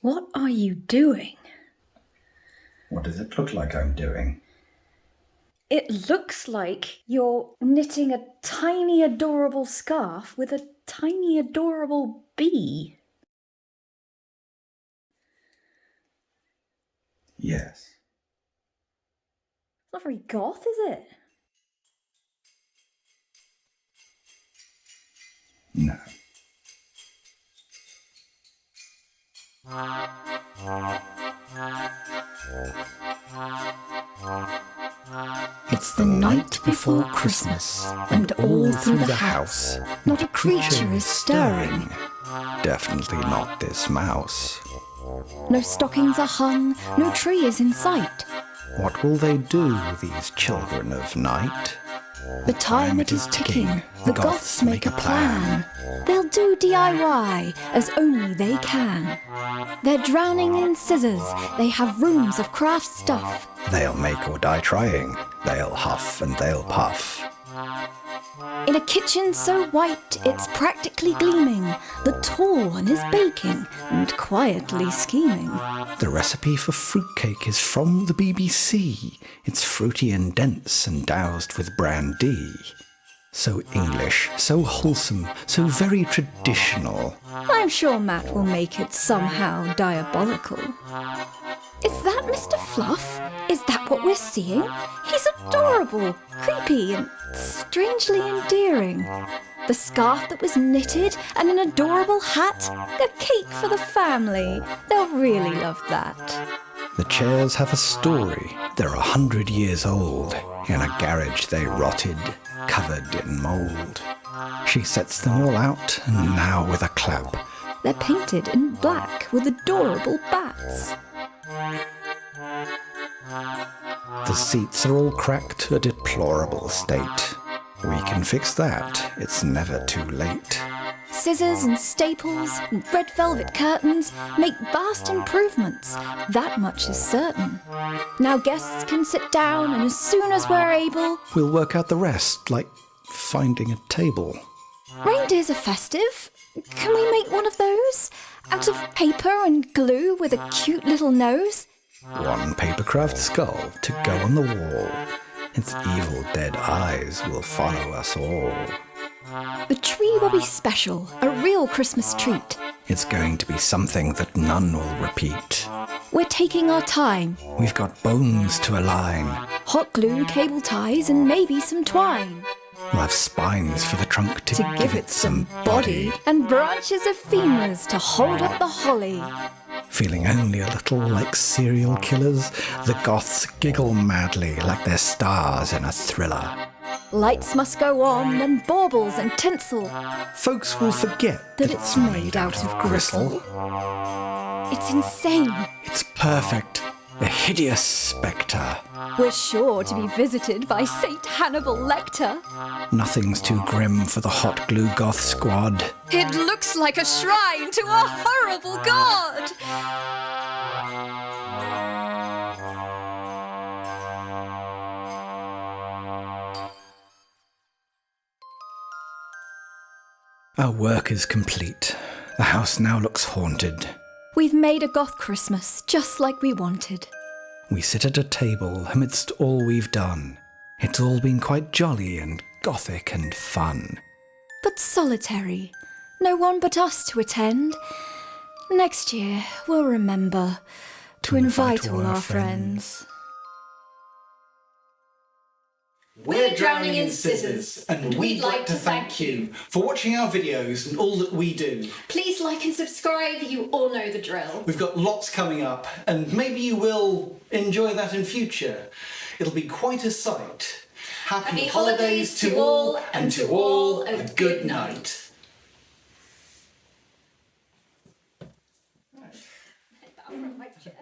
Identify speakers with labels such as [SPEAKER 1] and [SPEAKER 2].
[SPEAKER 1] What are you doing?
[SPEAKER 2] What does it look like I'm doing?
[SPEAKER 1] It looks like you're knitting a tiny adorable scarf with a tiny adorable bee.
[SPEAKER 2] Yes.
[SPEAKER 1] It's not very goth, is it?
[SPEAKER 2] No.
[SPEAKER 3] It's the night before Christmas, and all through the house, not a creature is stirring.
[SPEAKER 2] Definitely not this mouse.
[SPEAKER 3] No stockings are hung, no tree is in sight.
[SPEAKER 2] What will they do, these children of night?
[SPEAKER 3] The time it is ticking, the Goths make a plan. They'll do DIY as only they can. They're drowning in scissors, they have rooms of craft stuff.
[SPEAKER 2] They'll make or die trying. They'll huff and they'll puff.
[SPEAKER 3] In a kitchen so white it's practically gleaming, the tall one is baking and quietly scheming.
[SPEAKER 2] The recipe for fruitcake is from the BBC. It's fruity and dense and doused with brandy. So English, so wholesome, so very traditional.
[SPEAKER 3] I'm sure Matt will make it somehow diabolical. Is that Mr. Fluff? Is that what we're seeing? He's adorable, creepy and strangely endearing. The scarf that was knitted and an adorable hat, a cake for the family. They'll really love that.
[SPEAKER 2] The chairs have a story. They're 100 years old. In a garage they rotted, covered in mould. She sets them all out, and now with a clap.
[SPEAKER 3] They're painted in black with adorable bats.
[SPEAKER 2] The seats are all cracked, a deplorable state. We can fix that, it's never too late.
[SPEAKER 3] Scissors and staples and red velvet curtains make vast improvements, that much is certain. Now guests can sit down, and as soon as we're able,
[SPEAKER 2] We'll work out the rest, like finding a table.
[SPEAKER 3] reindeers are festive. Can we make one of those? Out of paper and glue with a cute little nose?
[SPEAKER 2] One papercraft skull to go on the wall. Its evil dead eyes will follow us all.
[SPEAKER 3] The tree will be special, a real Christmas treat.
[SPEAKER 2] It's going to be something that none will repeat.
[SPEAKER 3] We're taking our time.
[SPEAKER 2] We've got bones to align.
[SPEAKER 3] Hot glue, cable ties, and maybe some twine.
[SPEAKER 2] We'll have spines for the trunk to give it some body.
[SPEAKER 3] And branches of femurs to hold up the holly.
[SPEAKER 2] Feeling only a little like serial killers, the Goths giggle madly like they're stars in a thriller.
[SPEAKER 3] Lights must go on, and baubles and tinsel.
[SPEAKER 2] Folks will forget
[SPEAKER 3] That it's made out of gristle. It's insane.
[SPEAKER 2] It's perfect. A hideous spectre.
[SPEAKER 3] We're sure to be visited by Saint Hannibal Lecter.
[SPEAKER 2] Nothing's too grim for the hot glue goth squad.
[SPEAKER 3] It looks like a shrine to a horrible god.
[SPEAKER 2] Our work is complete. The house now looks haunted.
[SPEAKER 3] We've made a goth Christmas just like we wanted.
[SPEAKER 2] We sit at a table amidst all we've done. It's all been quite jolly and gothic and fun.
[SPEAKER 3] But solitary. No one but us to attend. Next year, we'll remember to invite all our friends.
[SPEAKER 4] We're Drowning in Scissors, and we'd like to thank you for watching our videos and all that we do.
[SPEAKER 1] Please like and subscribe, you all know the drill.
[SPEAKER 4] We've got lots coming up, and maybe you will enjoy that in future. It'll be quite a sight. Happy holidays to all, and to all a good night.
[SPEAKER 1] Right. From my chair.